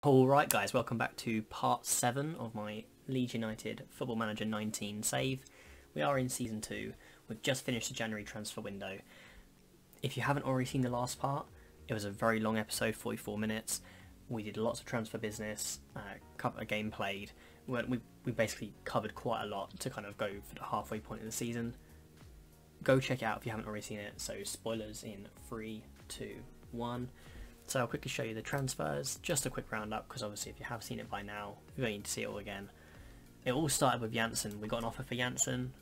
Alright guys, welcome back to part 7 of my Leeds United Football Manager 19 save. We are in Season 2, we've just finished the January transfer window. If you haven't already seen the last part, it was a very long episode, 44 minutes. We did lots of transfer business, a game played. We basically covered quite a lot to kind of go for the halfway point of the season. Go check it out if you haven't already seen it, so spoilers in 3, 2, 1. So I'll quickly show you the transfers, just a quick roundup, because obviously if you have seen it by now, you're going to see it all again. It all started with Janssen. We got an offer for Janssen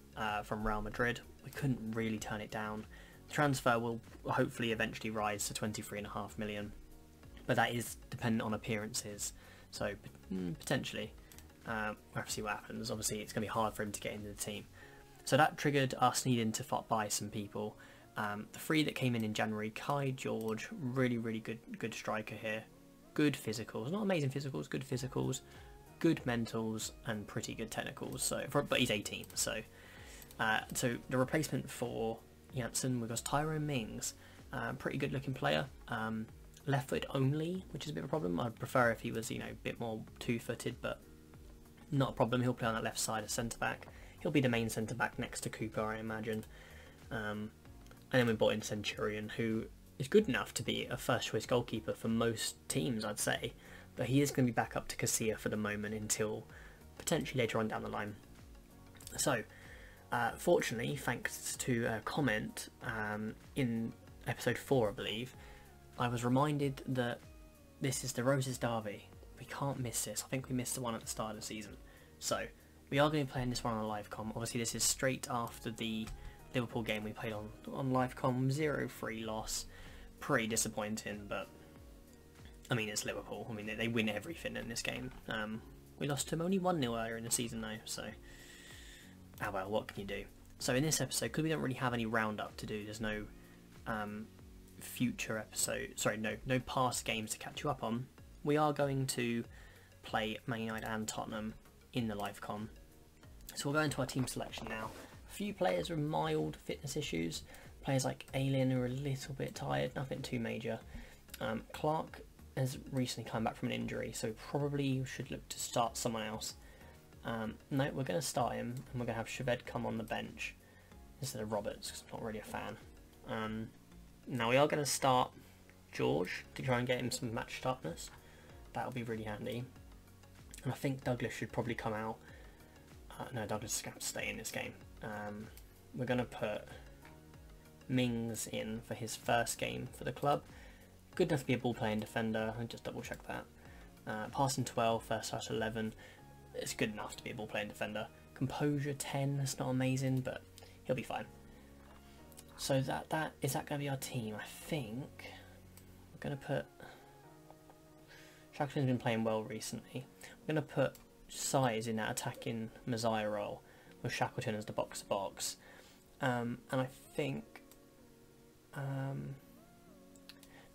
from Real Madrid. We couldn't really turn it down. The transfer will hopefully eventually rise to 23.5 million, but that is dependent on appearances, so potentially. We'll have to see what happens. Obviously it's going to be hard for him to get into the team. So that triggered us needing to buy some people. The three that came in January, Kai, George, really good striker here. Good physicals, not amazing physicals, good physicals, good mentals, and pretty good technicals. So, but he's 18, so the replacement for Janssen was Tyrone Mings, pretty good looking player. Left foot only, which is a bit of a problem. I'd prefer if he was, a bit more two-footed, but not a problem. He'll play on that left side as centre back. He'll be the main centre back next to Cooper, I imagine. And then we bought in Centurion, who is good enough to be a first choice goalkeeper for most teams, I'd say. But he is going to be back up to Casilla for the moment until potentially later on down the line. So, fortunately, thanks to a comment in episode 4, I believe, I was reminded that this is the Roses Derby. We can't miss this. I think we missed the one at the start of the season. So, we are going to be playing this one on a live com. Obviously, this is straight after the Liverpool game we played on Livecom, 0-3 loss. Pretty disappointing, but I mean, it's Liverpool. I mean, they win everything in this game. We lost to them only 1-0 earlier in the season though, so well, what can you do? So in this episode, because we don't really have any roundup to do, there's no future episode, sorry, no past games to catch you up on, we are going to play Man United and Tottenham in the Livecom. So we'll go into our team selection now. Few players with mild fitness issues. Players like Alien are a little bit tired, nothing too major. Clark has recently come back from an injury, so probably should look to start someone else. No, we're going to start him, and we're going to have Chaved come on the bench instead of Roberts, because I'm not really a fan. Now we are going to start George to try and get him some match sharpness. That'll be really handy. And I think Douglas should probably come out. No, Douglas is going to have to stay in this game. We're going to put Mings in for his first game for the club. Good enough to be a ball-playing defender. I'll just double-check that. Passing 12, first touch 11. It's good enough to be a ball-playing defender. Composure 10. That's not amazing, but he'll be fine. So is that going to be our team? I think we're going to put. Shackleton's been playing well recently. We're going to put Size in that attacking Messiah role, with Shackleton as the box-to-box, and I think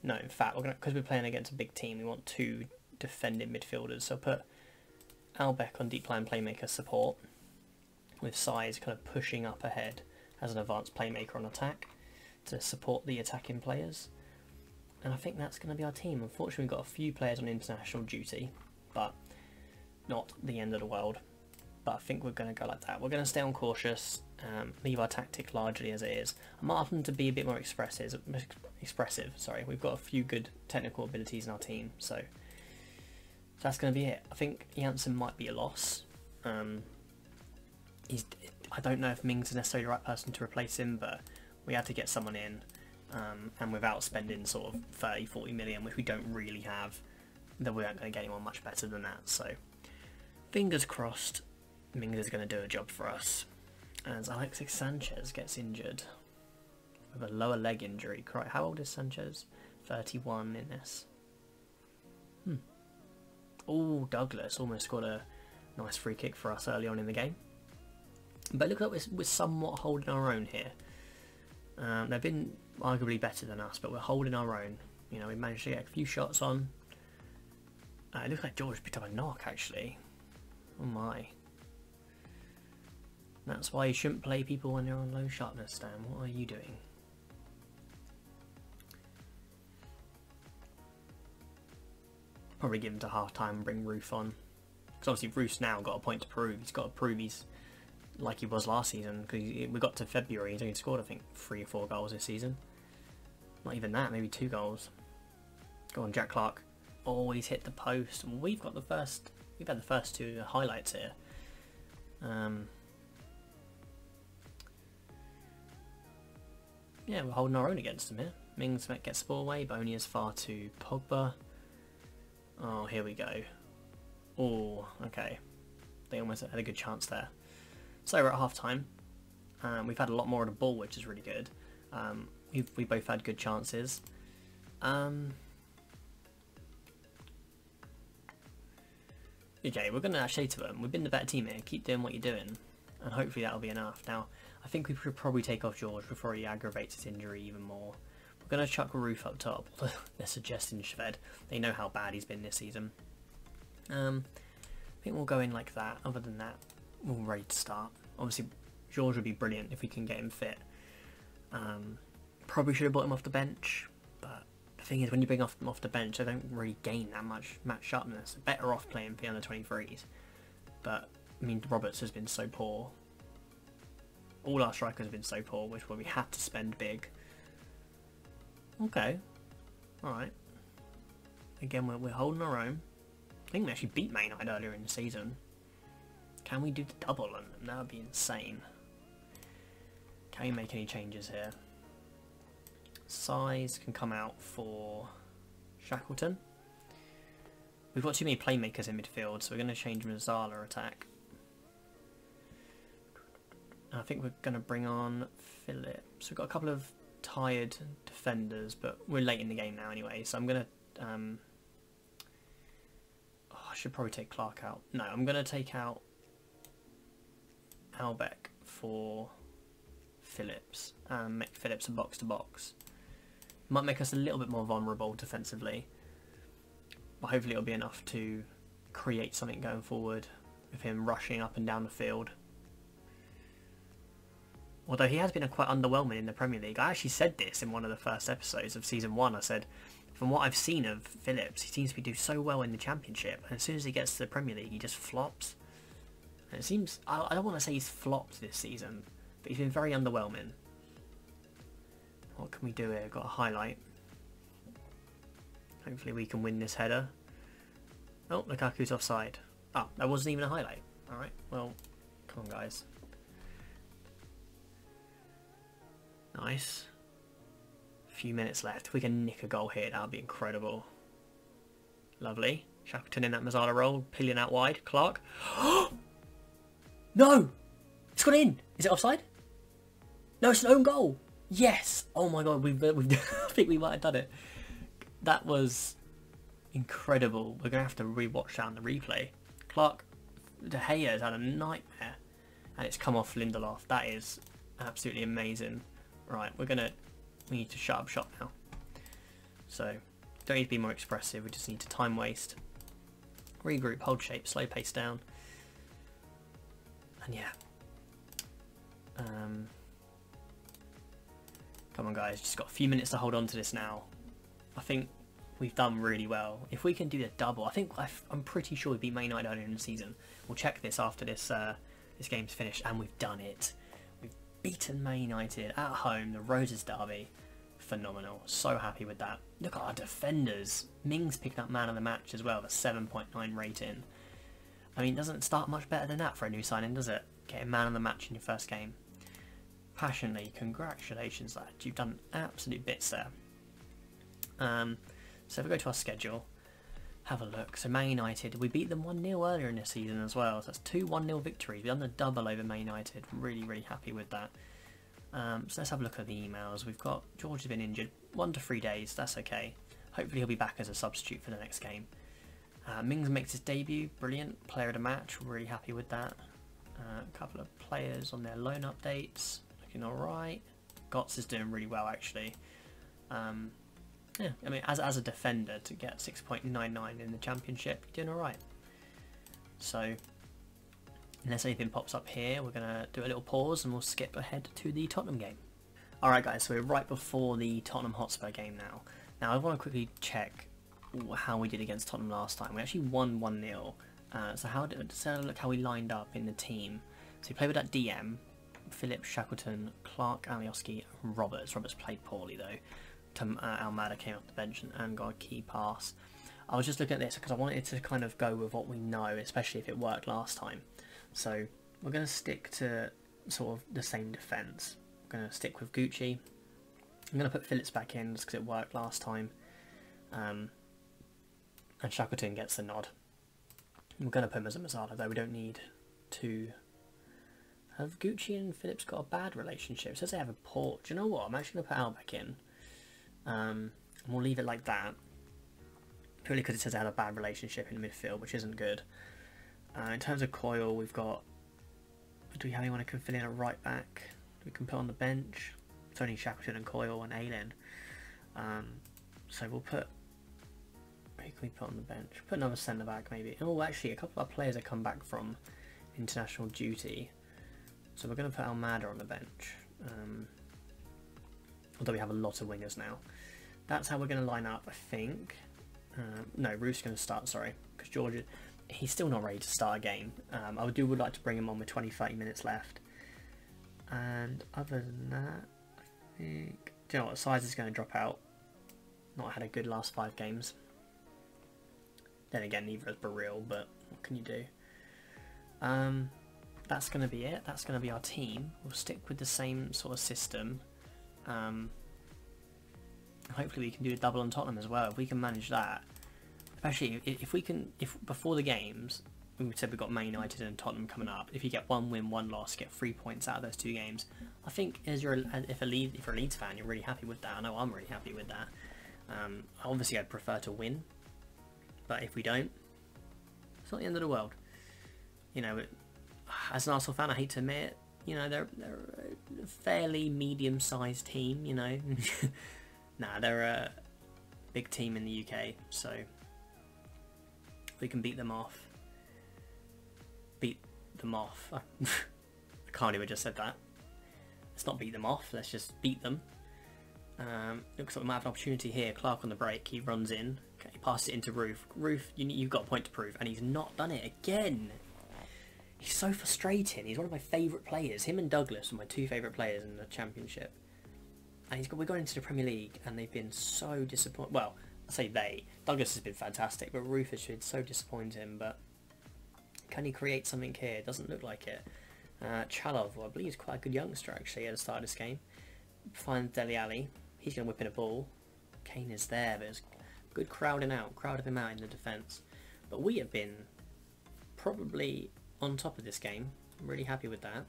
no, in fact, because we're playing against a big team, we want 2 defending midfielders, so put Albeck on deep line playmaker support, with Size kind of pushing up ahead as an advanced playmaker on attack to support the attacking players. And I think that's going to be our team. Unfortunately, we've got a few players on international duty, but not the end of the world. But I think we're going to go like that. We're going to stay on cautious, leave our tactic largely as it is. I might ask them to be a bit more expressive. Sorry, we've got a few good technical abilities in our team, so that's going to be it. I think Janssen might be a loss. I don't know if Mings is necessarily the right person to replace him, but we had to get someone in, and without spending sort of 30-40 million, which we don't really have, then we aren't going to get anyone much better than that. So fingers crossed Mings is going to do a job for us, as Alexis Sanchez gets injured with a lower leg injury. Correct. How old is Sanchez? 31 in this. Oh, Douglas almost got a nice free kick for us early on in the game. But look like we're somewhat holding our own here. They've been arguably better than us, but we're holding our own. We managed to get a few shots on. It looks like George picked up a knock, actually. Oh my. That's why you shouldn't play people when they're on low sharpness, Stan. What are you doing? Probably give him to half time and bring Roof on. Because obviously Roof's now got a point to prove. He's got to prove he's like he was last season. Because we got to February, he's only scored I think 3 or 4 goals this season. Not even that, maybe 2 goals. Go on, Jack Clark. Always hit the post. We've had the first 2 highlights here. Yeah, we're holding our own against him here. Mings gets the ball away, but only as far to Pogba. Oh, here we go. Oh, okay. They almost had a good chance there. So we're at half time. We've had a lot more of the ball, which is really good. We both had good chances. Okay, we're going to say to them, we've been the better team here. Keep doing what you're doing, and hopefully that'll be enough. Now, I think we could probably take off George before he aggravates his injury even more. We're going to chuck Roof up top. They're suggesting Shved. They know how bad he's been this season. I think we'll go in like that. Other than that, we're ready to start. Obviously, George would be brilliant if we can get him fit. Probably should have brought him off the bench, but the thing is, when you bring him off the bench, they don't really gain that much match sharpness. They're better off playing for the under 23s. But I mean, Roberts has been so poor. All our strikers have been so poor, which where we had to spend big. Okay, all right. Again, we're holding our own. I think we actually beat Man United earlier in the season. Can we do the double on them? That would be insane. Can we make any changes here? Size can come out for Shackleton. We've got too many playmakers in midfield, so we're going to change Mazzala attack. I think we're going to bring on Phillips. We've got a couple of tired defenders, but we're late in the game now anyway, so I'm going to... I should probably take Clark out. No, I'm going to take out Albeck for Phillips and make Phillips a box-to-box. Might make us a little bit more vulnerable defensively, but hopefully it'll be enough to create something going forward with him rushing up and down the field. Although he has been quite underwhelming in the Premier League. I actually said this in one of the first episodes of Season 1. I said, from what I've seen of Phillips, he seems to be doing so well in the Championship, and as soon as he gets to the Premier League, he just flops. And it seems, I don't want to say he's flopped this season, but he's been very underwhelming. What can we do here? Got a highlight. Hopefully we can win this header. Oh, Lukaku's offside. Oh, that wasn't even a highlight. Alright, well, come on guys. Nice. A few minutes left. If we can nick a goal here, that would be incredible. Lovely. Shackleton in that Mazzala role, peeling out wide. Clark. No! It's gone in! Is it offside? No, it's an own goal! Yes! Oh my god, we've I think we might have done it. That was incredible. We're going to have to re-watch that on the replay. Clark, De Gea has had a nightmare. And it's come off Lindelof. That is absolutely amazing. Right, we need to shut up shop now. So, don't need to be more expressive, we just need to time waste. Regroup, hold shape, slow pace down. And yeah. Come on guys, just got a few minutes to hold on to this now. I think we've done really well. If we can do the double, I'm pretty sure we beat Man United earlier in the season. We'll check this after this game's finished, and we've done it. We've beaten Man United at home, the Roses derby. Phenomenal. So happy with that. Look at our defenders. Mings picking up man of the match as well, the 7.9 rating. I mean, it doesn't start much better than that for a new signing, does it? Getting man of the match in your first game. Passionately, congratulations lad. You've done absolute bits there. So if we go to our schedule, have a look. So Man United, we beat them 1-0 earlier in the season as well. So that's 2 1-0 victories. We've done the double over Man United. Really, really happy with that. So let's have a look at the emails. We've got George has been injured 1 to 3 days. That's okay. Hopefully he'll be back as a substitute for the next game. Mings makes his debut. Brilliant. Player of the match. Really happy with that. A couple of players on their loan updates. Looking alright. Gotts is doing really well actually. Yeah, I mean, as a defender to get 6.99 in the Championship, you're doing alright. So, unless anything pops up here, we're going to do a little pause and we'll skip ahead to the Tottenham game. Alright guys, so we're right before the Tottenham Hotspur game now. Now I want to quickly check how we did against Tottenham last time. We actually won 1-0. So look how we lined up in the team. So we played with that DM, Phillips, Shackleton, Clark, Alioski, and Roberts. Roberts played poorly though. Almada came off the bench and got a key pass. I was just looking at this because I wanted to kind of go with what we know, especially if it worked last time. So we're going to stick to sort of the same defence. I'm going to stick with Gucci. I'm going to put Phillips back in just because it worked last time. And Shackleton gets the nod. I'm going to put him as a Mazzala though. We don't need to... Have Gucci and Phillips got a bad relationship? It says they have a poor... Do you know what? I'm actually going to put Al back in. And we'll leave it like that. Purely because it says they had a bad relationship in the midfield, which isn't good. In terms of Coyle, we've got... Do we have anyone who can fill in a right back? We can put on the bench. It's only Shackleton and Coyle and Aylin. So we'll put... Who can we put on the bench? Put another centre back maybe. Oh, actually, a couple of our players have come back from international duty. So we're going to put Almada on the bench. Although we have a lot of wingers now. That's how we're going to line up, I think. No, Roof's going to start, sorry. Because George, he's still not ready to start a game. I would like to bring him on with 20-30 minutes left. And other than that, I think... Do you know what? Size is going to drop out. Not had a good last 5 games. Then again, neither has Baril, but what can you do? That's going to be it. That's going to be our team. We'll stick with the same sort of system. Hopefully we can do a double on Tottenham as well. If we can manage that, especially if we can, if before the games, we said we've got Man United and Tottenham coming up. If you get 1 win, 1 loss, get 3 points out of those 2 games, I think if you're a Leeds fan, you're really happy with that. I know I'm really happy with that. Obviously, I'd prefer to win, but if we don't, it's not the end of the world. You know, as an Arsenal fan, I hate to admit it, you know, they're a fairly medium-sized team, you know. Nah, they're a big team in the UK, so we can beat them off. I can't even just said that. Let's not beat them off, let's just beat them. Looks like we might have an opportunity here. Clark on the break, he runs in. Okay, he passes it into Roof. Roof, you've got a point to prove, and he's not done it again. He's so frustrating. He's one of my favourite players. Him and Douglas are my 2 favourite players in the Championship. And we've gone into the Premier League and they've been so disappointing. Well, I say they. Douglas has been fantastic, but Roof has been so disappointing. But can he create something here? It doesn't look like it. Chalov, well, I believe he's quite a good youngster actually at the start of this game. Find Dele Alli. He's going to whip in a ball. Kane is there, but it's good crowding of him out in the defence. But we have been probably on top of this game. I'm really happy with that.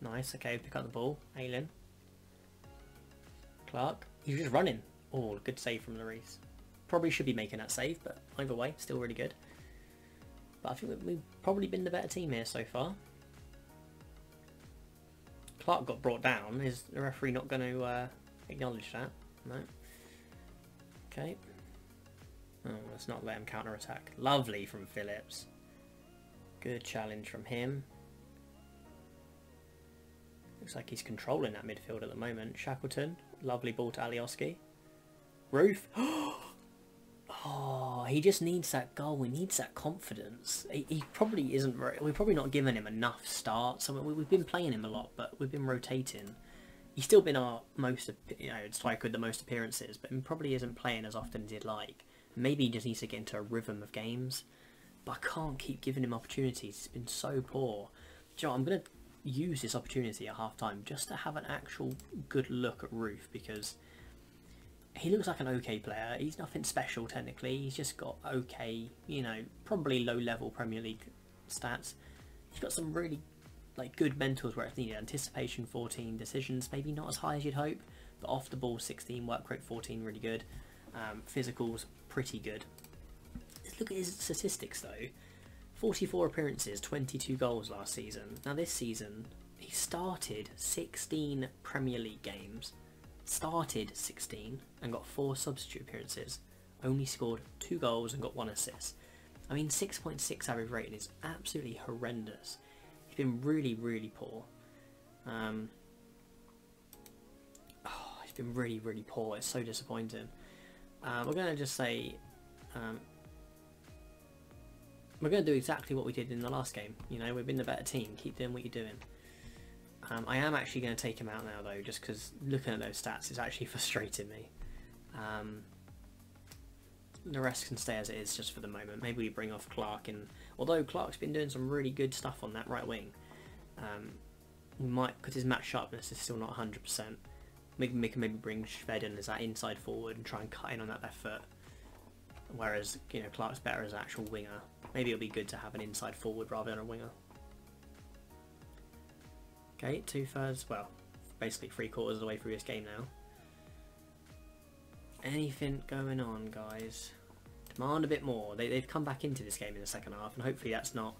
Nice, okay, pick up the ball. Aylin. Clark. He's just running. Oh, good save from Lloris. Probably should be making that save, but either way, still really good. But I think we've probably been the better team here so far. Clark got brought down. Is the referee not going to acknowledge that? No. Okay. Oh, let's not let him counter-attack. Lovely from Phillips. Good challenge from him. Looks like he's controlling that midfield at the moment. Shackleton. Lovely ball to Alioski. Roof. Oh, he just needs that goal. He needs that confidence. He probably isn't very... We're probably not giving him enough starts. I mean, we've been playing him a lot, but we've been rotating. He's still been our most... You know, striker with the most appearances, but he probably isn't playing as often as he'd like. Maybe he just needs to get into a rhythm of games. But I can't keep giving him opportunities. He's been so poor. Do you know what? I'm going to use this opportunity at half-time just to have an actual good look at Roof, because he looks like an okay player. He's nothing special technically. He's just got okay, you know, probably low-level Premier League stats. He's got some really like good mentals where it's needed. Anticipation 14, decisions maybe not as high as you'd hope, but off the ball 16, work rate 14, really good. Physicals pretty good. Let's look at his statistics though. 44 appearances, 22 goals last season. Now this season, he started 16 Premier League games. Started 16 and got 4 substitute appearances. Only scored 2 goals and got 1 assist. I mean, 6.6 average rating is absolutely horrendous. He's been really, really poor. It's been really, really poor. It's so disappointing. We're going to just say... we're going to do exactly what we did in the last game. You know, we've been the better team. Keep doing what you're doing. I am actually going to take him out now, though, just because looking at those stats is actually frustrating me. The rest can stay as it is just for the moment. Maybe we bring off Clark, and although Clark's been doing some really good stuff on that right wing, we might, because his match sharpness is still not 100%, we can maybe bring Schweden as that inside forward and try and cut in on that left foot. Whereas, you know, Clark's better as an actual winger. Maybe it'll be good to have an inside forward rather than a winger. Okay, 2/3, well, basically 3/4 of the way through this game now. Anything going on, guys? Demand a bit more. They've come back into this game in the second half, and hopefully that's not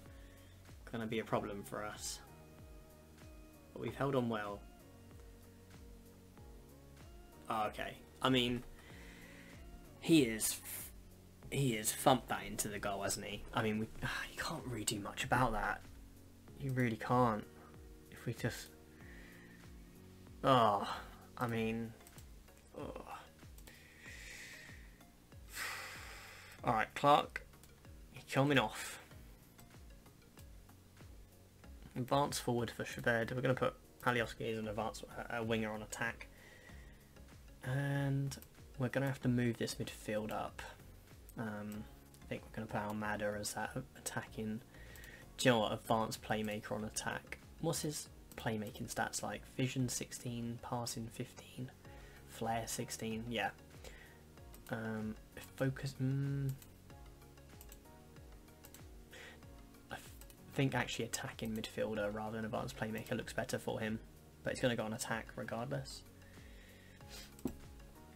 going to be a problem for us. But we've held on well. Oh, okay. I mean, he is thumped that into the goal, hasn't he? I mean, you can't really do much about that. You really can't. If we just... Oh, I mean... Oh. Alright, Clark, you're coming off. Advance forward for Schwed. We're going to put Alioski as an advanced winger on attack. And we're going to have to move this midfield up. I think we're going to put Almada as that attacking, do you know what, advanced playmaker on attack. What's his playmaking stats like? Vision 16, passing 15, flair 16, yeah. Focus, I think actually attacking midfielder rather than advanced playmaker looks better for him, but he's going to go on attack regardless.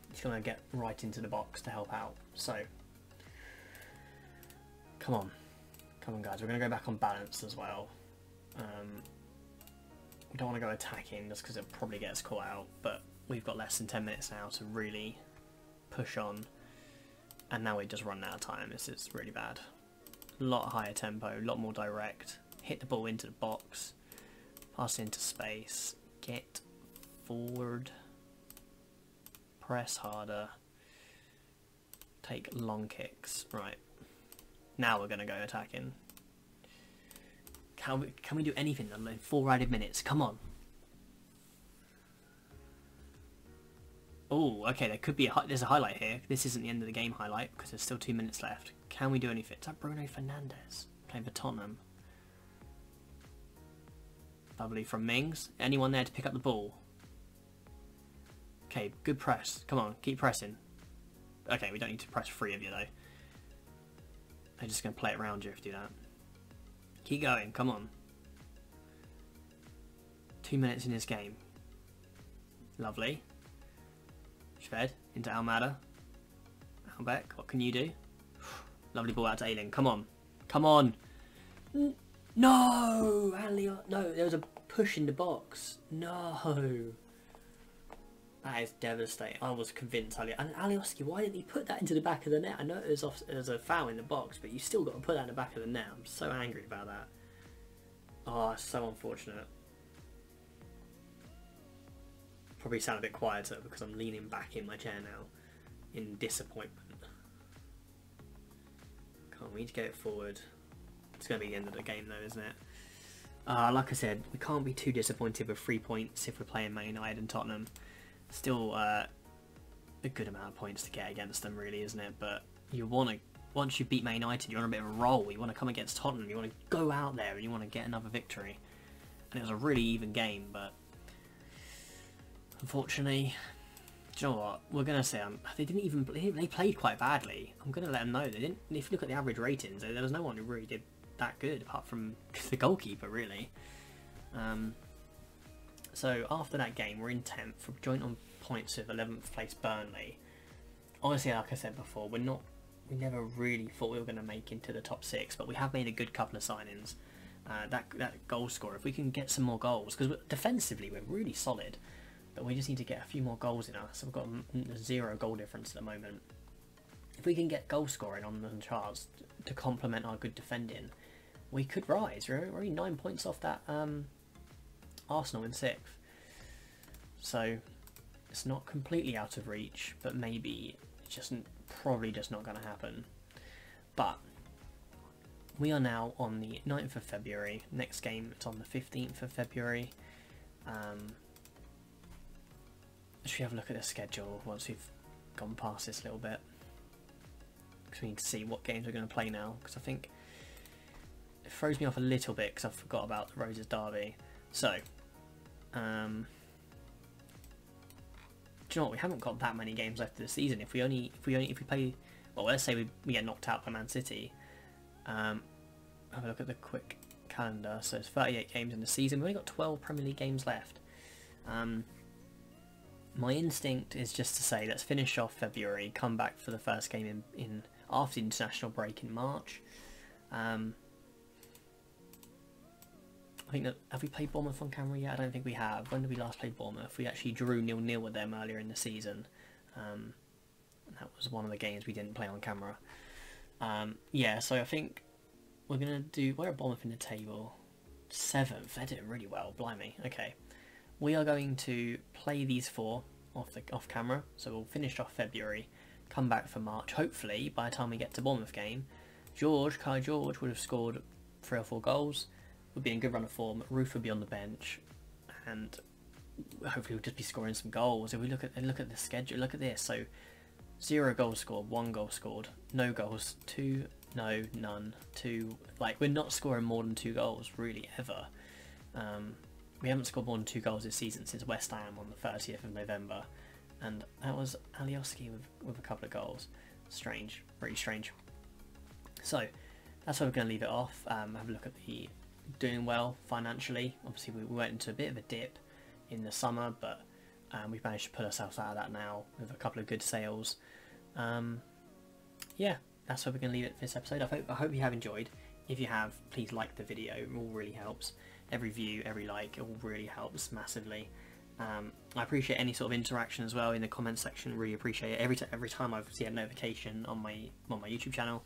He's going to get right into the box to help out, so come on guys, we're going to go back on balance as well. We don't want to go attacking just because it probably gets caught out, but we've got less than 10 minutes now to really push on, and now we just run out of time. This is really bad. A lot higher tempo, a lot more direct, hit the ball into the box, pass into space, get forward, press harder, take long kicks. Right, now we're going to go attacking. Can we do anything in 4 added minutes? Come on. Oh, okay, there could be there's a highlight here. This isn't the end of the game highlight because there's still 2 minutes left. Can we do anything? Is that Bruno Fernandes playing for Tottenham? Lovely from Mings. Anyone there to pick up the ball? Okay, good press. Come on, keep pressing. Okay, we don't need to press 3 of you though. They're just going to play it around you if you do that. Keep going, come on. 2 minutes in this game. Lovely. Schwed into Almada. Albeck, what can you do? Lovely ball out to Ayling. Come on. Come on. No! No, there was a push in the box. No. That is devastating. I was convinced. And Alioski, why didn't he put that into the back of the net? I know it was a foul in the box, but you still got to put that in the back of the net. I'm so angry about that. Oh, it's so unfortunate. Probably sound a bit quieter because I'm leaning back in my chair now in disappointment. Can't we need to get it forward? It's going to be the end of the game though, isn't it? Like I said, we can't be too disappointed with 3 points if we're playing Man United and Tottenham. Still a good amount of points to get against them really, isn't it? But you want to, once you beat Man United, you're on a bit of a roll. You want to come against Tottenham, you want to go out there and you want to get another victory. And it was a really even game, but unfortunately, do you know what? We're going to say they played quite badly. I'm going to let them know they didn't. If you look at the average ratings, there was no one who really did that good apart from the goalkeeper, really. So after that game, we're in 10th, we're joint on points with 11th place Burnley. Honestly, like I said before, we never really thought we were going to make into the top 6, but we have made a good couple of signings. That goal scorer, if we can get some more goals, because defensively we're really solid. But we just need to get a few more goals in us. We've got a 0 goal difference at the moment. If we can get goal scoring on the charts to complement our good defending, we could rise. We're only 9 points off that Arsenal in 6th. So It's not completely out of reach, but maybe it's just probably just not going to happen. But we are now on the 9th of February. Next game is on the 15th of February. Should we have a look at the schedule once we've gone past this a little bit? Because we need to see what games we're going to play now. Because I think it throws me off a little bit because I forgot about the Roses Derby. So, do you know what? We haven't got that many games left of the season. If we play, well, let's say we get knocked out by Man City. Have a look at the quick calendar. So it's 38 games in the season. We've only got 12 Premier League games left. My instinct is just to say let's finish off February, come back for the first game in after the international break in March. I think that, have we played Bournemouth on camera yet? I don't think we have. When did we last play Bournemouth? We actually drew 0-0 with them earlier in the season. That was one of the games we didn't play on camera. Yeah, so I think we're going to do... Where are Bournemouth in the table? 7th. They're doing really well. Blimey. Okay. We are going to play these 4 off camera. So we'll finish off February, come back for March. Hopefully, by the time we get to Bournemouth game, Kai George would have scored 3 or 4 goals. Would be in good run of form. Ruth would be on the bench, and hopefully we'll just be scoring some goals. If we look at the schedule, look at this. So 0 goals scored, 1 goal scored, no goals, 2, no, none, 2. Like, we're not scoring more than 2 goals really ever. We haven't scored more than 2 goals this season since West Ham on the 30th of November, and that was Alioski with a couple of goals. Strange, pretty strange. So that's where we're going to leave it off. Have a look at the doing well financially. Obviously we went into a bit of a dip in the summer, but we've managed to pull ourselves out of that now with a couple of good sales. Yeah, that's where we're going to leave it for this episode. I hope you have enjoyed. If you have, please like the video. It all really helps. Every view, every like, it all really helps massively. I appreciate any sort of interaction as well in the comment section. Really appreciate it. Every time I see a notification on my YouTube channel,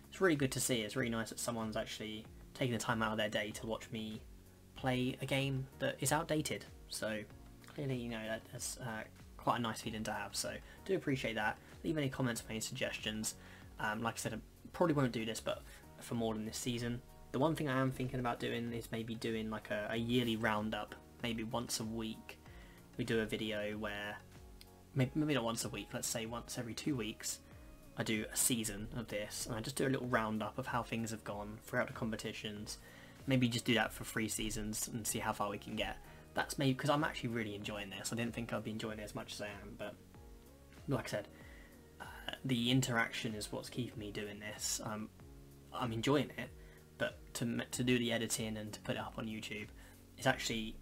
it's really good to see. It's really nice that someone's actually taking the time out of their day to watch me play a game that is outdated. So clearly, you know, that's quite a nice feeling to have. So do appreciate that. Leave any comments or any suggestions. Like I said, I probably won't do this, but for more than this season. The one thing I am thinking about doing is maybe doing like a yearly roundup, maybe once a week. We do a video where, maybe not once a week, let's say once every 2 weeks, I do a season of this, and I just do a little roundup of how things have gone throughout the competitions. Maybe just do that for 3 seasons and see how far we can get. That's maybe because I'm actually really enjoying this. I didn't think I'd be enjoying it as much as I am, but like I said, the interaction is what's keeping me doing this. I'm enjoying it, but to do the editing and to put it up on YouTube, it's actually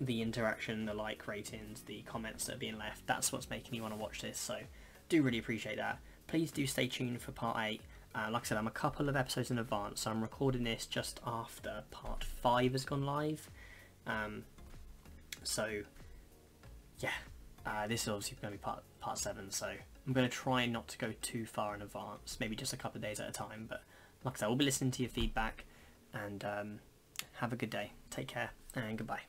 the interaction, the like ratings, the comments that are being left. That's what's making me want to watch this. So do really appreciate that. Please do stay tuned for part 8. Like I said, I'm a couple of episodes in advance, so I'm recording this just after part 5 has gone live. So yeah, this is obviously going to be part 7, so I'm going to try not to go too far in advance, maybe just a couple of days at a time. But like I said, we'll be listening to your feedback, and have a good day. Take care, and goodbye.